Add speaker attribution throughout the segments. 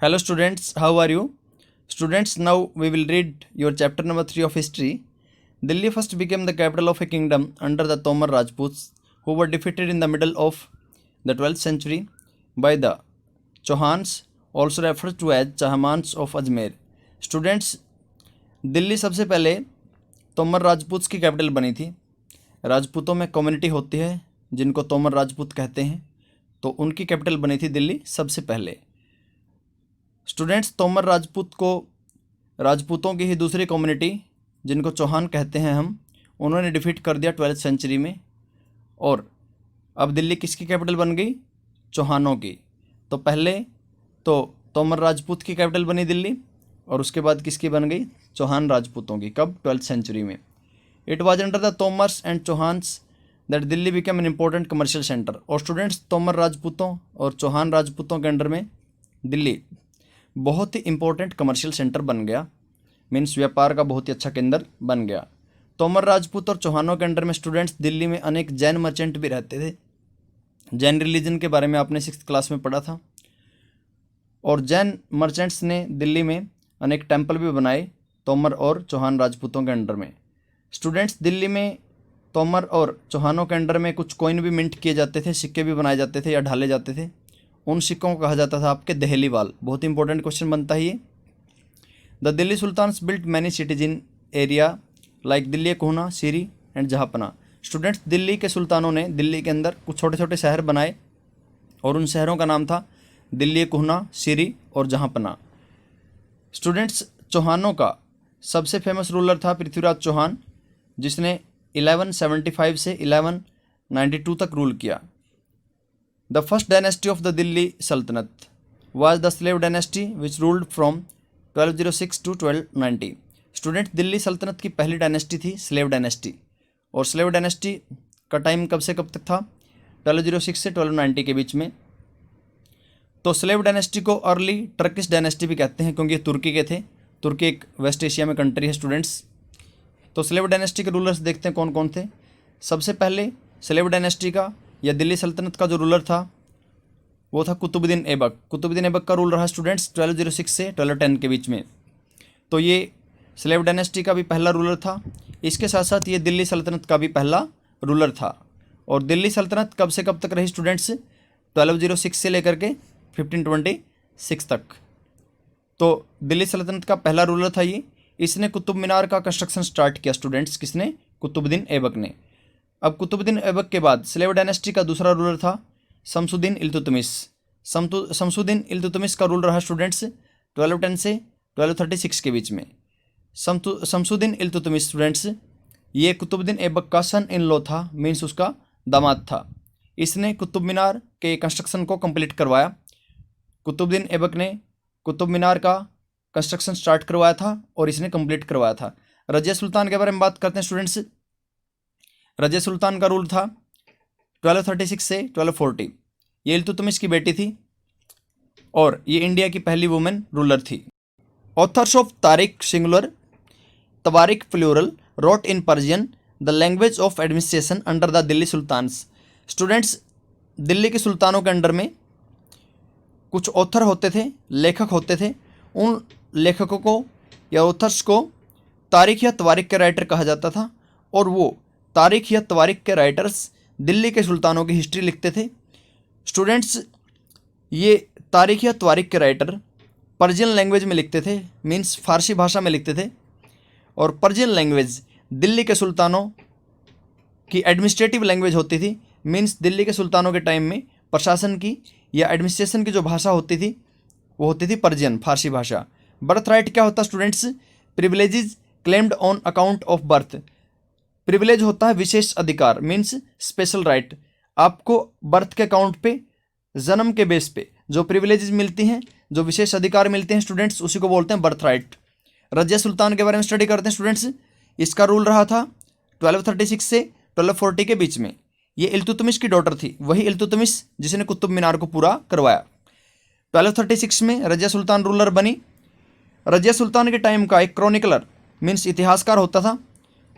Speaker 1: Hello students, how are you? Students, now we will read your chapter number 3 of history. Delhi first became the capital of a kingdom under the Tomar Rajputs, who were defeated in the middle of the 12th century by the Chauhans, also referred to as Chahmans of Ajmer. Students, Delhi सबसे पहले तोमर राजपूत की capital बनी थी। राजपूतों में community होती है जिनको तोमर राजपूत कहते हैं, तो उनकी कैपिटल बनी थी दिल्ली सबसे पहले। स्टूडेंट्स, तोमर राजपूत को राजपूतों की ही दूसरी कम्युनिटी जिनको चौहान कहते हैं हम, उन्होंने डिफीट कर दिया 12th सेंचुरी में। और अब दिल्ली किसकी कैपिटल बन गई? चौहानों की। तो पहले तो तोमर राजपूत की कैपिटल बनी दिल्ली, और उसके बाद किसकी बन गई? चौहान राजपूतों की। कब? 12th सेंचुरी में। It was under the Tomars and Chauhans that Delhi become an important commercial centre. और स्टूडेंट्स, तोमर राजपूतों और चौहान राजपूतों के अंडर में दिल्ली बहुत ही इम्पोर्टेंट कमर्शियल सेंटर बन गया, मीन्स व्यापार का बहुत ही अच्छा केंद्र बन गया। तोमर राजपूत और चौहानों के अंडर में स्टूडेंट्स दिल्ली में अनेक जैन मर्चेंट भी रहते थे। जैन रिलीजन के बारे में आपने 6th क्लास में पढ़ा था। और जैन मर्चेंट्स ने दिल्ली में अनेक टेम्पल भी बनाए तोमर और चौहान राजपूतों के अंडर में। स्टूडेंट्स, दिल्ली में तोमर और चौहानों के अंडर में कुछ कॉइन भी मिंट किए जाते थे, सिक्के भी बनाए जाते थे या ढाले जाते थे। उन सिक्कों को कहा जाता था आपके दहलीवाल। बहुत इंपॉर्टेंट क्वेश्चन बनता है ये। The Delhi sultans built many cities in area like Delhi Kohna, Siri and Jahanpanah. Students, Delhi के सुल्तानों ने दिल्ली के अंदर कुछ छोटे छोटे शहर बनाए और उन शहरों का नाम था दिल्ली कोहना, सीरी और जहाँपना। स्टूडेंट्स, चौहानों का सबसे फेमस रूलर था पृथ्वीराज चौहान, जिसने 1175 से 1192 तक रूल किया। The first dynasty of the Delhi Sultanat was the slave dynasty which ruled from 1206 two 1290। Student, Delhi Sultanat की पहली डायनेस्टी थी स्लेव डायनेस्टी। और स्लेव डायनेस्टी का टाइम कब से कब तक था? 1206 से 1290 के बीच में। तो स्लेव डायनेस्टी को अर्ली टर्किश डायनेस्टी भी कहते हैं, क्योंकि ये तुर्की के थे। तुर्की एक वेस्ट एशिया में कंट्री है स्टूडेंट्स। तो स्लेव डायनेस्टी के रूलर्स देखते हैं कौन कौन थे। सबसे पहले स्लेव डायनेस्टी का या दिल्ली सल्तनत का जो रूलर था वो था कुतुबुद्दीन ऐबक। कुतुबुद्दीन ऐबक का रूल रहा स्टूडेंट्स 1206 से 1210 के बीच में। तो ये स्लेव डायनेस्टी का भी पहला रूलर था। इसके साथ साथ ये दिल्ली सल्तनत का भी पहला रूलर था। और दिल्ली सल्तनत कब से कब तक रही स्टूडेंट्स? 1206 से लेकर के 1526 तक। तो दिल्ली सल्तनत का पहला रूलर था ये। इसने कुतुब मीनार का कंस्ट्रक्शन स्टार्ट किया स्टूडेंट्स। किसने? कुतुबुद्दीन ऐबक ने। अब कुतुबुद्दीन ऐबक के बाद स्लेव डायनेस्टी का दूसरा रूलर था शमसुद्दीन इल्तुतमिश। शमसुद्दीन इल्तुतमिश का रूल रहा स्टूडेंट्स 1210 से 1236 के बीच में। शमसुद्दीन इल्तुतमिश स्टूडेंट्स ये कुतुबुद्दीन ऐबक का सन इन लॉ था, मीन्स उसका दामाद था। इसने कुतुब मीनार के कंस्ट्रक्शन को कंप्लीट करवाया। कुतुबुद्दीन ऐबक ने कुतुब मीनार का कंस्ट्रक्शन स्टार्ट करवाया था और इसने कंप्लीट करवाया था। रजिया सुल्तान के बारे में बात करते हैं स्टूडेंट्स। रजिया सुल्तान का रूल था 1236 से 1240। ये इल्तुतमिश की बेटी थी और ये इंडिया की पहली वुमेन रूलर थी। Authors of tarikh singular, tawarikh plural, wrote in Persian the language of administration under the Delhi sultans. Students, Delhi के सुल्तानों के अंडर में कुछ ऑथर होते थे, लेखक होते थे। उन लेखकों को या ऑथर्स को तारीख या तवारिक के राइटर कहा जाता था। और वो तारीख या तवारिक के राइटर्स दिल्ली के सुल्तानों की हिस्ट्री लिखते थे। स्टूडेंट्स, ये तारीख या तवारिक के राइटर पर्शियन लैंग्वेज में लिखते थे, मीन्स फारसी भाषा में लिखते थे। और पर्शियन लैंग्वेज दिल्ली के सुल्तानों की एडमिनिस्ट्रेटिव लैंग्वेज होती थी, मीन्स दिल्ली के सुल्तानों के टाइम में प्रशासन की या एडमिनिस्ट्रेशन की जो भाषा होती थी वो होती थी पर्शियन, फारसी भाषा। बर्थ राइट क्या होता students? Privileges claimed on account of birth. Privilege होता है विशेष अधिकार, मीन्स स्पेशल राइट। आपको बर्थ के अकाउंट पे, जन्म के बेस पे जो प्रिविलेजेस मिलती हैं, जो विशेष अधिकार मिलते हैं स्टूडेंट्स, उसी को बोलते हैं बर्थ राइट। रजिया सुल्तान के बारे में स्टडी करते हैं स्टूडेंट्स। इसका रूल रहा था 1236 से 1240 के बीच में। ये इल्तुतमिश की डॉटर थी, वही इल्तुतमिश जिसने कुतुब मीनार को पूरा करवाया। 1236 में रजिया सुल्तान रूलर बनी। रजिया सुल्तान के टाइम का एक क्रॉनिकलर मीन्स इतिहासकार होता था,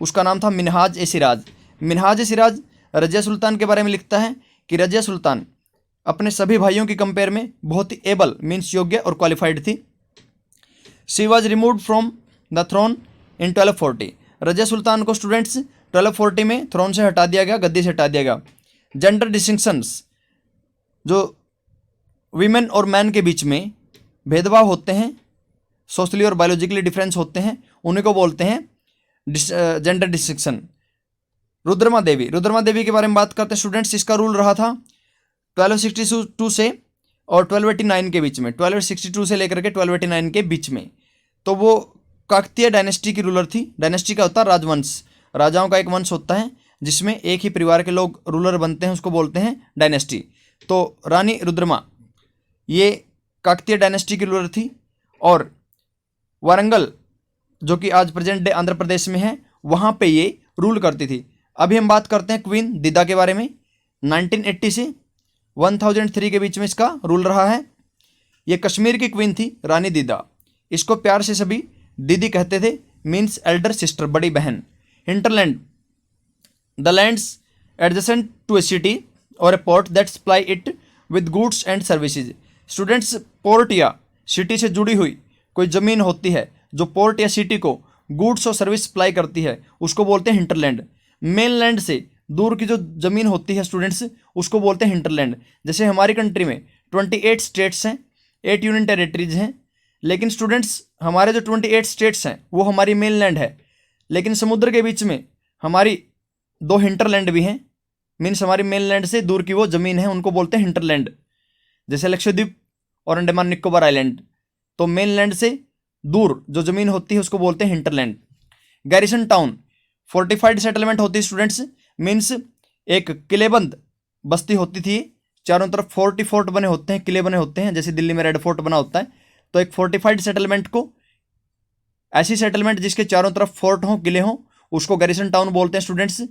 Speaker 1: उसका नाम था मिनहाज ए सिराज। मिनहाज ए सिराज रजिया सुल्तान के बारे में लिखता है कि रजिया सुल्तान अपने सभी भाइयों की कंपेयर में बहुत ही एबल मीन्स योग्य और क्वालिफाइड थी। She was removed from the throne in 1240। Razia Sultan को स्टूडेंट्स 1240 में थ्रोन से हटा दिया गया, गद्दी से हटा दिया गया। जेंडर डिस्टिंक्शंस, जो वीमेन और मैन के बीच में भेदभाव होते हैं, सोशली और बायोलॉजिकली डिफरेंस होते हैं, उन्हीं को बोलते हैं जेंडर डिस्टिंक्शन। रुद्रमा देवी के बारे में बात करते हैं स्टूडेंट्स। इसका रूल रहा था 1262 से और 1289 के बीच में, 1262 से लेकर के 1289 के बीच में। तो वो काकतीय डायनेस्टी की रूलर थी। डायनेस्टी का होता है राजवंश, राजाओं का एक वंश होता है जिसमें एक ही परिवार के लोग रूलर बनते हैं, उसको बोलते हैं डायनेस्टी। तो रानी रुद्रमा ये काकतीय डायनेस्टी की रूलर थी और वारंगल जो कि आज प्रेजेंट डे आंध्र प्रदेश में है, वहाँ पे ये रूल करती थी। अभी हम बात करते हैं क्वीन दिदा के बारे में। 1980 से 1003 के बीच में इसका रूल रहा है। ये कश्मीर की क्वीन थी रानी दिदा। इसको प्यार से सभी दीदी कहते थे, मीन्स एल्डर सिस्टर, बड़ी बहन। Hinterland, the lands adjacent to a city और a port that supply it with goods and services. Students, port या सिटी से जुड़ी हुई कोई ज़मीन होती है जो पोर्ट या सिटी को गुड्स और सर्विस सप्लाई करती है, उसको बोलते हैं हिंटरलैंड। मेनलैंड से दूर की जो ज़मीन होती है स्टूडेंट्स, उसको बोलते हैं हिंटरलैंड। जैसे हमारी कंट्री में 28 स्टेट्स हैं, 8 यूनियन टेरिटरीज हैं, लेकिन स्टूडेंट्स हमारे जो 28 स्टेट्स हैं वो हमारी मेनलैंड है, लेकिन समुद्र के बीच में हमारी 2 हिंटरलैंड भी हैं, मीन्स हमारी मेनलैंड से दूर की वो ज़मीन है, उनको बोलते हैं हिंटरलैंड। जैसे लक्षद्वीप और अंडमान निकोबार आइलैंड, तो मेनलैंड से दूर जो ज़मीन होती है उसको बोलते हैं hinterland. Garrison town, fortified settlement होती है स्टूडेंट्स, मीन्स एक किलेबंद बस्ती होती थी, चारों तरफ फोर्ट बने होते हैं, किले बने होते हैं, जैसे दिल्ली में रेड फोर्ट बना होता है। तो एक फोर्टिफाइड सेटलमेंट को, ऐसी सेटलमेंट जिसके चारों तरफ फोर्ट हों, किले हों, उसको गैरिसन टाउन बोलते हैं स्टूडेंट्स।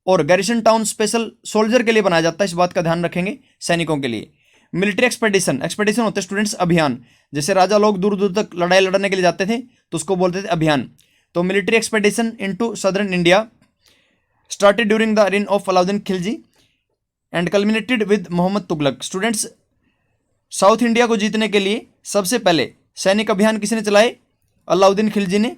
Speaker 1: और गैरिसन टाउन स्पेशल सोल्जर के लिए बनाया जाता है, इस बात का ध्यान रखेंगे, सैनिकों के लिए। मिलिट्री एक्सपेडिशन होते हैं स्टूडेंट्स अभियान। जैसे राजा लोग दूर दूर तक लड़ाई लड़ने के लिए जाते थे तो उसको बोलते थे अभियान। तो military expedition into southern India started during the reign of Alauddin Khilji and culminated with Mohammad Tughlaq. Students, south India को जीतने के लिए सबसे पहले सैनिक अभियान किसने चलाए? अलाउद्दीन खिलजी ने।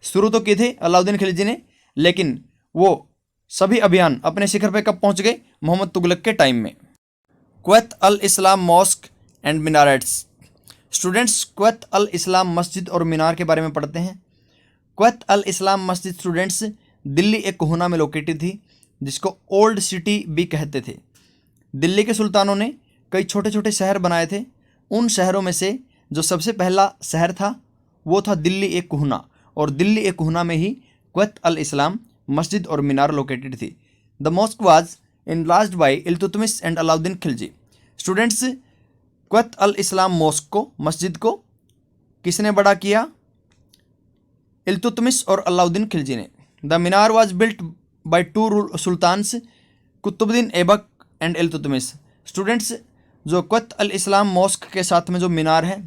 Speaker 1: शुरू तो किए थे अलाउद्दीन खिलजी ने, लेकिन वो सभी अभियान अपने शिखर पर कब पहुंच गए? मोहम्मद तुगलक के टाइम में। Quwwat al Islam mosque and minarets. Students, Quwwat al Islam मस्जिद और मीनार के बारे में पढ़ते हैं। क्वैत अल इस्लाम मस्जिद स्टूडेंट्स दिल्ली एक कोहना में लोकेटेड थी, जिसको ओल्ड सिटी भी कहते थे। दिल्ली के सुल्तानों ने कई छोटे छोटे शहर बनाए थे। उन शहरों में से जो सबसे पहला शहर था वो था दिल्ली एक कोहना, और दिल्ली एक कोहना में ही क्वैत अल इस्लाम मस्जिद और मीनार लोकेटेड थी। The mosque was enlarged by Iltutmish and Alauddin Khilji. Students, Quwwat al Islam mosque को, मस्जिद को किसने बड़ा किया? इल्तुतमिश और अलाउद्दीन खिलजी ने। The minar was built by 2 sultans, Qutbuddin Aibak and Iltutmish. Students, जो क्वैत अल इस्लाम मॉस्क के साथ में जो मीनार है,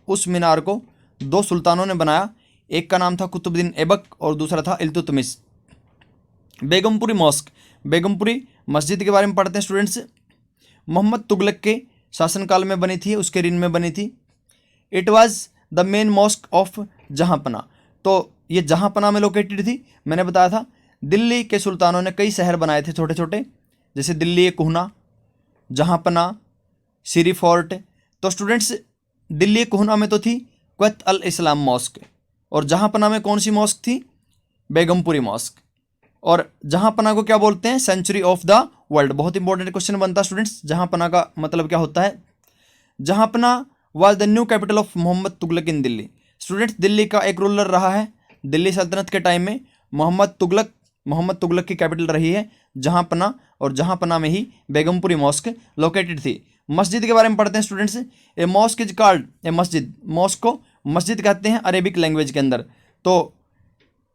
Speaker 1: उस मीनार को 2 सुल्तानों ने बनाया। एक का नाम था कुतुबुद्दीन ऐबक और दूसरा था इल्तुतमिश। बेगमपुरी मॉस्क, बेगमपुरी मस्जिद के बारे में पढ़ते हैं स्टूडेंट्स। मोहम्मद तुगलक के शासनकाल में बनी थी, उसके ऋण में बनी थी। It was the main mosque of Jahanpanah. तो ये जहाँपना में लोकेटेड थी। मैंने बताया था दिल्ली के सुल्तानों ने कई शहर बनाए थे छोटे छोटे, जैसे दिल्ली एक कोहना, जहाँपना, सिरी फोर्ट। तो स्टूडेंट्स, दिल्ली एक कोहना में तो थी क्वैत अल इस्लाम मॉस्क, और जहाँपना में कौन सी मॉस्क थी? बेगमपुरी मॉस्क। और जहाँपना को क्या बोलते हैं? Century of the world. बहुत इंपॉर्टेंट क्वेश्चन बनता है स्टूडेंट्स, जहाँपना का मतलब क्या होता है? Jahanpanah was the new capital of Mohammad Tughlaq in Delhi. Students, Delhi का एक रूलर रहा है दिल्ली सल्तनत के टाइम में मोहम्मद तुगलक की कैपिटल रही है जहाँपना, और जहाँपना में ही बेगमपुरी मॉस्क लोकेटेड थी। मस्जिद के बारे में पढ़ते हैं students. A mask is called a मस्जिद। मॉस्क को मस्जिद कहते हैं अरेबिक लैंग्वेज के अंदर। तो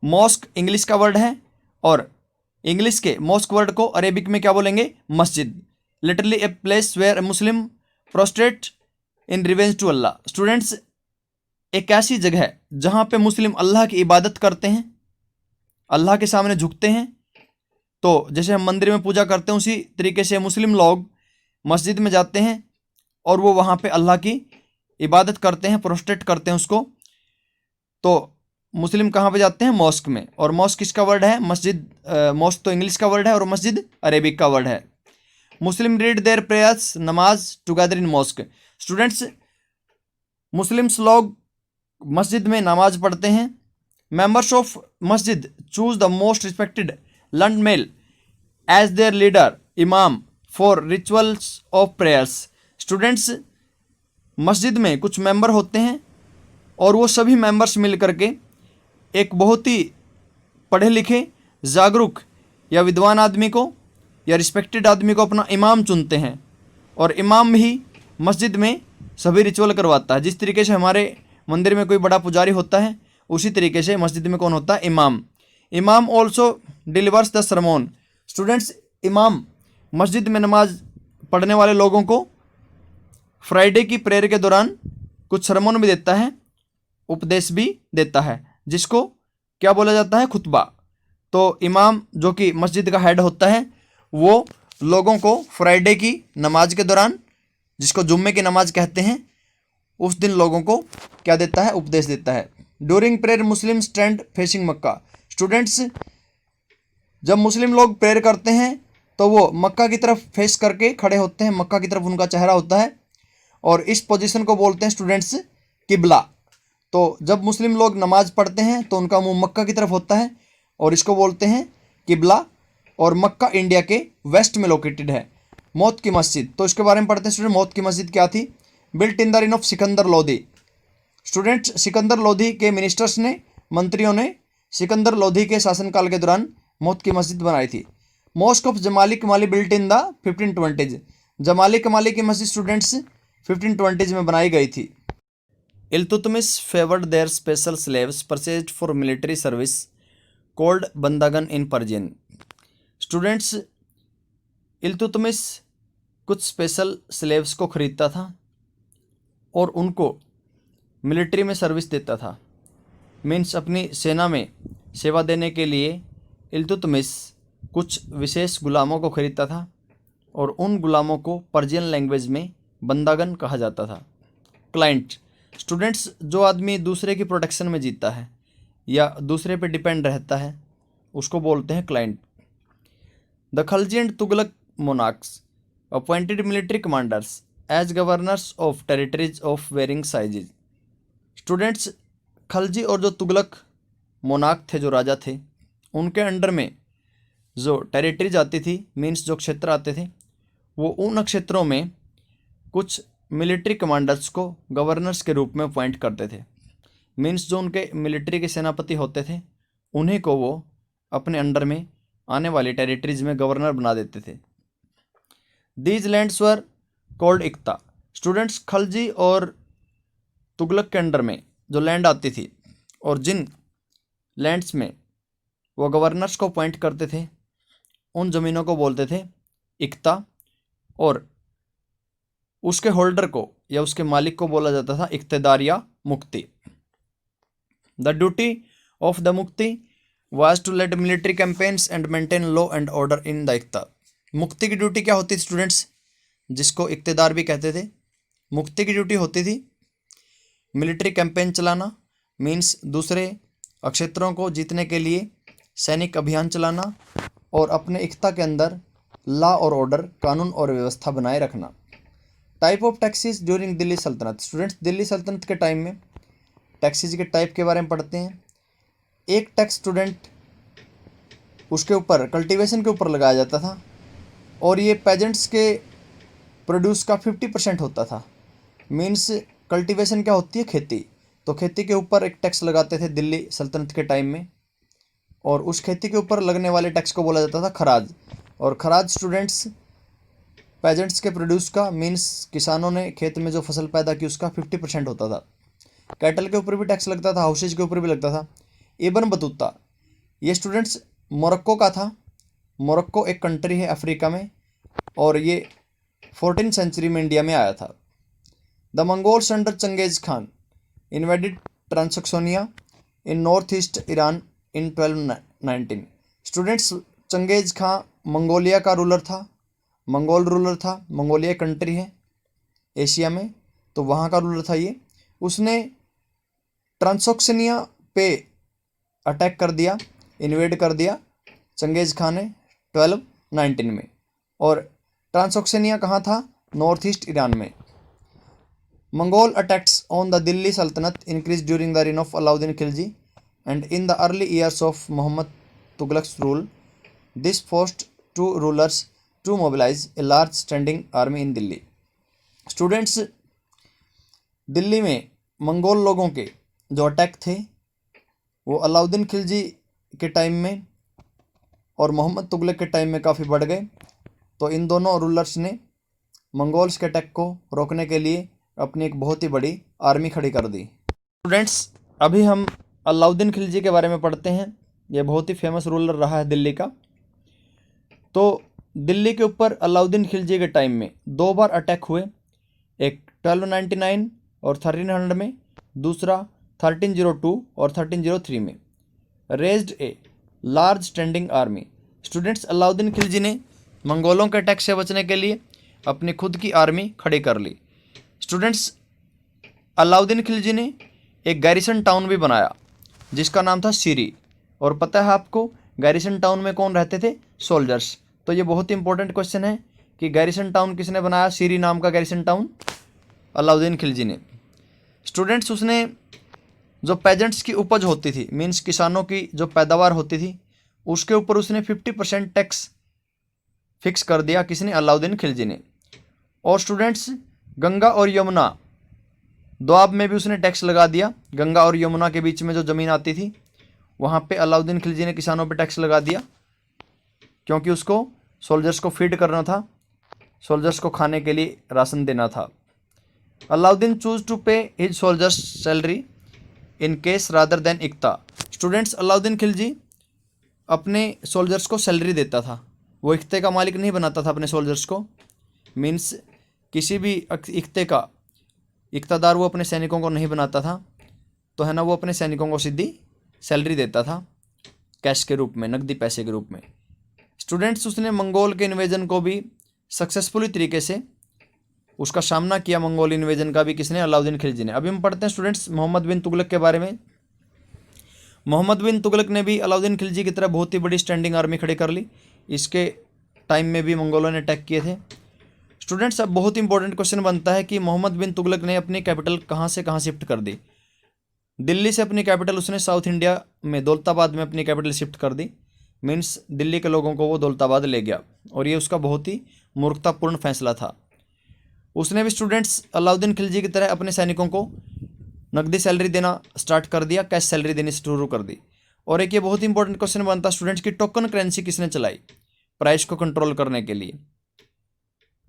Speaker 1: मॉस्क इंग्लिश का वर्ड है, और इंग्लिश के मॉस्क वर्ड को अरेबिक में क्या बोलेंगे? मस्जिद। Literally a place where Muslim prostrate in revenge to Allah. Students, एक ऐसी जगह है जहाँ पे मुस्लिम अल्लाह की इबादत करते हैं, अल्लाह के सामने झुकते हैं। तो जैसे हम मंदिर में पूजा करते हैं, उसी तरीके से मुस्लिम लोग मस्जिद में जाते हैं और वो वहाँ पे अल्लाह की इबादत करते हैं, प्रोस्ट्रेट करते हैं उसको। तो मुस्लिम कहाँ पे जाते हैं? मॉस्क में। और मॉस्क किसका वर्ड है? मस्जिद। मॉस्क तो इंग्लिश का वर्ड है और मस्जिद अरेबिक का वर्ड है। Muslim read their prayers, namaz together in mosque. Students, Muslims लोग मस्जिद में नमाज पढ़ते हैं। Members of masjid choose the most respected learned male as their leader imam for rituals of prayers. Students, मस्जिद में कुछ मेंबर होते हैं और वो सभी मेंबर्स मिल करके एक बहुत ही पढ़े लिखे, जागरूक या विद्वान आदमी को या रिस्पेक्टेड आदमी को अपना इमाम चुनते हैं। और इमाम ही मस्जिद में सभी रिचुअल करवाता है। जिस तरीके से हमारे मंदिर में कोई बड़ा पुजारी होता है, उसी तरीके से मस्जिद में कौन होता है? इमाम। इमाम ऑल्सो डिलीवर्स द सरमोन। स्टूडेंट्स, इमाम मस्जिद में नमाज पढ़ने वाले लोगों को फ्राइडे की प्रेयर के दौरान कुछ सरमोन भी देता है, उपदेश भी देता है, जिसको क्या बोला जाता है? खुतबा। तो इमाम जो कि मस्जिद का हेड होता है, वो लोगों को फ्राइडे की नमाज के दौरान, जिसको जुम्मे की नमाज कहते हैं, उस दिन लोगों को क्या देता है? उपदेश देता है। ड्यूरिंग प्रेयर मुस्लिम स्टैंड फेसिंग मक्का। स्टूडेंट्स, जब मुस्लिम लोग प्रेयर करते हैं तो वो मक्का की तरफ फेस करके खड़े होते हैं, मक्का की तरफ उनका चेहरा होता है और इस पोजीशन को बोलते हैं स्टूडेंट्स किबला। तो जब मुस्लिम लोग नमाज पढ़ते हैं तो उनका मुंह मक्का की तरफ होता है और इसको बोलते हैं किबला। और मक्का इंडिया के वेस्ट में लोकेटेड है। मौत की मस्जिद, तो इसके बारे में पढ़ते हैं स्टूडेंट। मौत की मस्जिद क्या थी? Built in the Rin of Sikandar Lodhi. Students, Sikandar Lodhi के मिनिस्टर्स ने, मंत्रियों ने सिकंदर लोधी के शासनकाल के दौरान मौत की मस्जिद बनाई थी। मॉस्क ऑफ जमाली कमाली बिल्ट इन द 1520। जमाली कमाली की मस्जिद स्टूडेंट्स 1520 में बनाई गई थी। Iltutmish favoured their special slaves purchased for military service called bandagan in Persian. Students, Iltutmish कुछ स्पेशल स्लेव्स को खरीदता था और उनको मिलिट्री में सर्विस देता था। मीन्स अपनी सेना में सेवा देने के लिए इल्तुतमिश कुछ विशेष गुलामों को खरीदता था और उन गुलामों को पर्जियन लैंग्वेज में बंदागन कहा जाता था। क्लाइंट, स्टूडेंट्स, जो आदमी दूसरे की प्रोटेक्शन में जीता है या दूसरे पे डिपेंड रहता है, उसको बोलते हैं client. The Khalji and Tughlaq monarchs appointed military commanders as governors of territories of varying sizes. Students, Khalji और जो तुगलक मोनार्क थे, जो राजा थे, उनके अंडर में जो टेरिटरीज आती थी, मीन्स जो क्षेत्र आते थे, वो उन क्षेत्रों में कुछ मिलिट्री कमांडर्स को गवर्नर्स के रूप में अपॉइंट करते थे। मीन्स जो उनके मिलिट्री के सेनापति होते थे, उन्हीं को वो अपने अंडर में आने वाली टेरिटरीज में गवर्नर बना देते थे। These lands were called iqta. Students, Khalji और तुगलक के अंडर में जो लैंड आती थी और जिन लैंड्स में वो गवर्नर्स को अपॉइंट करते थे, उन ज़मीनों को बोलते थे इक्ता, और उसके होल्डर को या उसके मालिक को बोला जाता था इक्तेदार या मुक्ति। The duty of the muqti was to lead military campaigns and maintain law and order in the iqta. मुक्ति की ड्यूटी क्या होती थी स्टूडेंट्स, जिसको इक्तेदार भी कहते थे? मुक्ति की ड्यूटी होती थी मिलिट्री कैंपेन चलाना, मीन्स दूसरे क्षेत्रों को जीतने के लिए सैनिक अभियान चलाना और अपने इक्ता के अंदर लॉ और ऑर्डर, कानून और व्यवस्था बनाए रखना। Type of taxes during Delhi सल्तनत। स्टूडेंट्स, दिल्ली सल्तनत के टाइम में टैक्सेस के टाइप के बारे में पढ़ते हैं। एक टैक्स स्टूडेंट उसके ऊपर कल्टीवेशन के ऊपर लगाया जाता था और ये पेजेंट्स के प्रोड्यूस का 50% होता था। मीन्स कल्टीवेशन क्या होती है? खेती। तो खेती के ऊपर एक टैक्स लगाते थे दिल्ली सल्तनत के टाइम में, और उस खेती के ऊपर लगने वाले टैक्स को बोला जाता था खराज। और खराज स्टूडेंट्स पेजेंट्स के प्रोड्यूस का, मीन्स किसानों ने खेत में जो फसल पैदा की उसका 50% होता था। कैटल के ऊपर भी टैक्स लगता था, हाउसेज के ऊपर भी लगता था। इब्न बतूता, ये स्टूडेंट्स मोरक्को का था। मोरक्को एक कंट्री है अफ्रीका में और ये 14th सेंचुरी में इंडिया में आया था। The Mongols under Changez Khan invaded Transoxiana in north east Iran in 1219। Students, Changez Khan Mongolia का रूलर था मंगोल रूलर था, मंगोलिया कंट्री है एशिया में, तो वहाँ का रूलर था ये। उसने ट्रांसोक्सेनिया पे अटैक कर दिया, इन्वेड कर दिया चंगेज़ खान ने 1219 में। और ट्रांसोक्सेनिया कहाँ था? नॉर्थ ईस्ट ईरान में। Mongol attacks on the Delhi Sultanat increase during the reign of Alauddin Khilji and in the early years of Muhammad Tughlaq's rule. This forced two rulers to mobilize a large standing army in Delhi. Students, Delhi में Mongol लोगों के जो attack थे वो अलाउद्दीन खिलजी के time में और मोहम्मद तुगलक के टाइम में काफ़ी बढ़ गए। तो इन दोनों रूलर्स ने मंगोल्स के अटैक को रोकने के लिए अपनी एक बहुत ही बड़ी आर्मी खड़ी कर दी। स्टूडेंट्स, अभी हम अलाउद्दीन खिलजी के बारे में पढ़ते हैं। ये बहुत ही फेमस रूलर रहा है दिल्ली का। तो दिल्ली के ऊपर अलाउद्दीन खिलजी के टाइम में 2 बार अटैक हुए, एक 1299 और 1300 में, दूसरा 1302 और 1303 में। Raised a large standing army. Students, Alauddin Khilji ने मंगोलों के अटैक से बचने के लिए अपनी खुद की आर्मी खड़ी कर ली। स्टूडेंट्स, अलाउद्दीन खिलजी ने एक गैरिसन टाउन भी बनाया जिसका नाम था सीरी। और पता है आपको गैरिसन टाउन में कौन रहते थे? सोल्जर्स। तो ये बहुत ही इंपॉर्टेंट क्वेश्चन है कि गैरिसन टाउन किसने बनाया? सीरी नाम का गैरिसन टाउन अलाउद्दीन खिलजी ने। स्टूडेंट्स, उसने जो पेजेंट्स की उपज होती थी, मीन्स किसानों की जो पैदावार होती थी, उसके ऊपर उसने 50% टैक्स फिक्स कर दिया। किसने? अलाउद्दीन खिलजी ने। और स्टूडेंट्स, गंगा और यमुना दोआब में भी उसने टैक्स लगा दिया। गंगा और यमुना के बीच में जो ज़मीन आती थी वहाँ पे अलाउद्दीन खिलजी ने किसानों पे टैक्स लगा दिया, क्योंकि उसको सोल्जर्स को फीड करना था, सोल्जर्स को खाने के लिए राशन देना था। Alauddin choose to pay his soldiers salary in case rather than इक्ता। स्टूडेंट्स, अलाउद्दीन खिलजी अपने सोल्जर्स को सैलरी देता था, वो इक्ते का मालिक नहीं बनाता था अपने सोल्जर्स को। मीन्स किसी भी इक्ते का इक्तादार वो अपने सैनिकों को नहीं बनाता था, तो है ना, वो अपने सैनिकों को सीधी सैलरी देता था कैश के रूप में, नकदी पैसे के रूप में। स्टूडेंट्स, उसने मंगोल के इन्वेजन को भी सक्सेसफुली तरीके से उसका सामना किया। मंगोल इन्वेजन का भी किसने? अलाउद्दीन खिलजी ने। अभी हम पढ़ते हैं स्टूडेंट्स मोहम्मद बिन तुगलक के बारे में। मोहम्मद बिन तुगलक ने भी अलाउद्दीन खिलजी की तरह बहुत ही बड़ी स्टैंडिंग आर्मी खड़ी कर ली। इसके टाइम में भी मंगोलों ने अटैक किए थे। स्टूडेंट्स, अब बहुत इंपॉर्टेंट क्वेश्चन बनता है कि मोहम्मद बिन तुगलक ने अपनी कैपिटल कहाँ से कहाँ शिफ्ट कर दी। दिल्ली से अपनी कैपिटल उसने साउथ इंडिया में दौलताबाद में अपनी कैपिटल शिफ्ट कर दी। मीन्स दिल्ली के लोगों को वो दौलताबाद ले गया, और ये उसका बहुत ही मूर्खतापूर्ण फैसला था। उसने भी स्टूडेंट्स अलाउद्दीन खिलजी की तरह अपने सैनिकों को नकदी सैलरी देना स्टार्ट कर दिया, कैश सैलरी देनी शुरू कर दी। और एक ये बहुत ही इंपॉर्टेंट क्वेश्चन बनता है स्टूडेंट्स की टोकन करेंसी किसने चलाई प्राइस को कंट्रोल करने के लिए?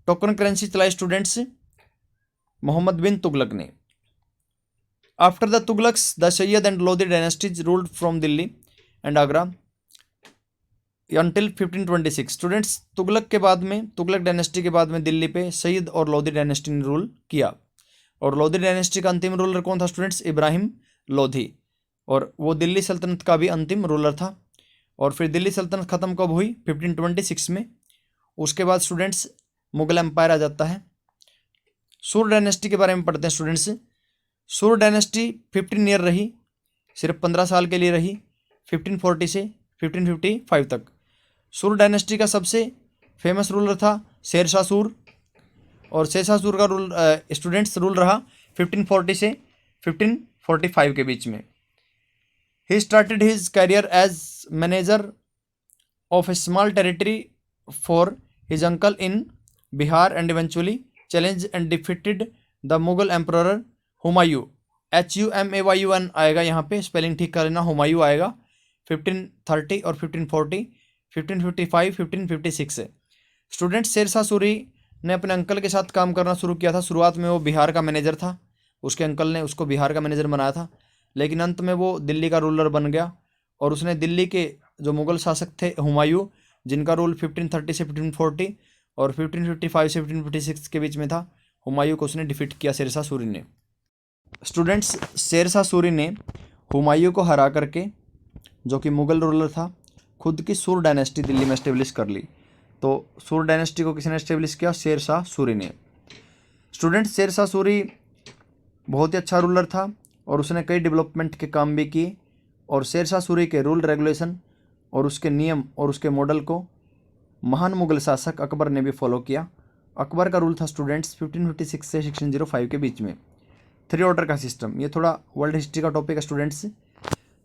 Speaker 1: टोकन करेंसी चलाई स्टूडेंट्स मोहम्मद बिन तुगलक ने। After the Tughlaqs, the Syed and Lodhi dynasties ruled from Delhi and Agra until 1526। Students, Tughlaq के बाद में, तुगलक डायनेस्टी के बाद में दिल्ली पे सैयद और लोधी डायनेस्टी ने रूल किया। और लोधी डायनेस्टी का अंतिम रूलर कौन था स्टूडेंट्स? इब्राहिम लोधी। और वो दिल्ली सल्तनत का भी अंतिम रूलर था। और फिर दिल्ली सल्तनत ख़त्म कब हुई? 1526 में। उसके बाद स्टूडेंट्स मुगल एम्पायर आ जाता है। सूर डायनेस्टी के बारे में पढ़ते हैं स्टूडेंट्स। सूर डायनेस्टी 15 ईयर रही, सिर्फ 15 साल के लिए रही, 1540 से 1555 तक। सूर डायनेस्टी का सबसे फेमस रूलर था शेरशाह सूर, और शेरशाह सूर का रूल स्टूडेंट्स रूल रहा 1540 से 1545 के बीच में। He started his career as manager of a small territory for his uncle in Bihar and eventually challenge and defeated the Mughal emperor Humayun. HUMAYUN आएगा यहाँ पे, स्पेलिंग ठीक कर लेना, हुमायूं आएगा। 1530 और 1540, 1555, 1556 से। स्टूडेंट शेरशाह सूरी ने अपने अंकल के साथ काम करना शुरू किया था। शुरुआत में वो बिहार का मैनेजर था, उसके अंकल ने उसको बिहार का मैनेजर बनाया था, लेकिन अंत में वो दिल्ली का रूलर बन गया। और उसने दिल्ली के जो मुगल शासक थे हुमायूं, जिनका रूल 1530 से 1540 और 1555 से 1556 के बीच में था, हुमायूं को उसने डिफीट किया शेरशाह सूरी ने। स्टूडेंट्स, शेरशाह सूरी ने हुमायूं को हरा करके, जो कि मुगल रूलर था, खुद की सूर डायनेस्टी दिल्ली में एस्टेब्लिश कर ली। तो सूर डायनेस्टी को किसने एस्टेब्लिश किया? शेरशाह सूरी ने। स्टूडेंट, शेरशाह सूरी बहुत ही अच्छा रूलर था और उसने कई डेवलपमेंट के काम भी किए, और शेरशाह सूरी के रूल रेगुलेशन और उसके नियम और उसके मॉडल को महान मुगल शासक अकबर ने भी फॉलो किया। अकबर का रूल था स्टूडेंट्स 1556 से 1605 के बीच में। थ्री ऑर्डर का सिस्टम, ये थोड़ा वर्ल्ड हिस्ट्री का टॉपिक है स्टूडेंट्स।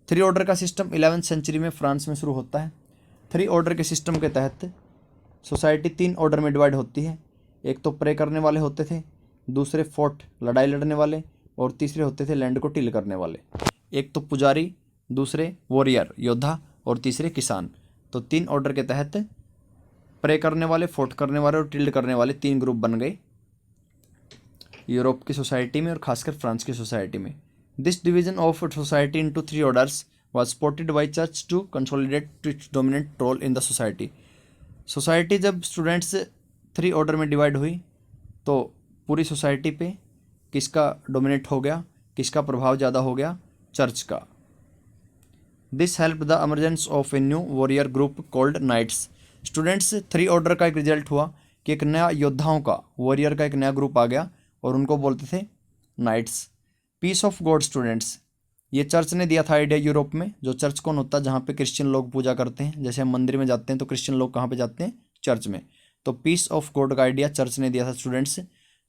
Speaker 1: थ्री ऑर्डर का सिस्टम 11वीं सेंचुरी में फ्रांस में शुरू होता है। थ्री ऑर्डर के सिस्टम के तहत सोसाइटी 3 ऑर्डर में डिवाइड होती है। एक तो प्रे करने वाले होते थे, दूसरे फोर्ट लड़ाई लड़ने वाले, और तीसरे होते थे लैंड को टिल करने वाले। एक तो पुजारी, दूसरे वॉरियर योद्धा, और तीसरे किसान। तो 3 ऑर्डर के तहत प्रे करने वाले, फोर्ट करने वाले और टिल्ड करने वाले 3 ग्रुप बन गए यूरोप की सोसाइटी में और खासकर फ्रांस की सोसाइटी में। This division of society into 3 orders was supported by church to consolidate its dominant role in the society. Society जब स्टूडेंट्स 3 ऑर्डर में डिवाइड हुई तो पूरी सोसाइटी पे किसका डोमिनेट हो गया, किसका प्रभाव ज़्यादा हो गया? चर्च का। This help the emergence of a new warrior group called knights. Students, 3 order का एक रिजल्ट हुआ कि एक नया योद्धाओं का, वॉरियर का एक नया ग्रुप आ गया और उनको बोलते थे knights. Peace of God students, ये चर्च ने दिया था आइडिया यूरोप में। जो चर्च कौन होता है? जहाँ पे क्रिश्चियन लोग पूजा करते हैं। जैसे हम मंदिर में जाते हैं तो क्रिश्चियन लोग कहाँ पे जाते हैं? चर्च में। तो पीस ऑफ गॉड का आइडिया चर्च ने दिया था students.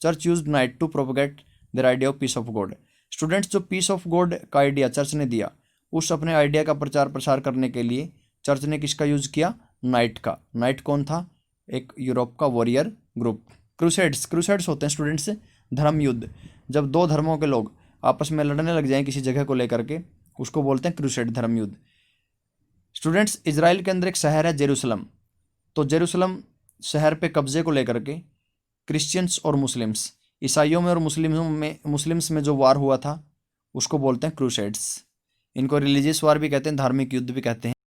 Speaker 1: Church used knight to propagate their idea of peace of God. Students, जो पीस ऑफ गॉड का आइडिया चर्च ने दिया, उस अपने आइडिया का प्रचार प्रसार करने के लिए चर्च ने किसका यूज किया? नाइट का। नाइट कौन था? एक यूरोप का वॉरियर ग्रुप। क्रूसेड्स, क्रूसेड्स होते हैं स्टूडेंट्स धर्म युद्ध। जब 2 धर्मों के लोग आपस में लड़ने लग जाएं किसी जगह को लेकर के, उसको बोलते हैं क्रूसेड, धर्म युद्ध। स्टूडेंट्स, इजराइल के अंदर एक शहर है जेरूसलम। तो जेरूसलम शहर पे कब्जे को लेकर के क्रिश्चियंस और मुस्लिम्स, ईसाइयों में और मुस्लिम्स में जो वार हुआ था उसको बोलते हैं क्रूसेड्स। इनको रिलीजियस वार भी कहते हैं, धार्मिक युद्ध भी कहते हैं।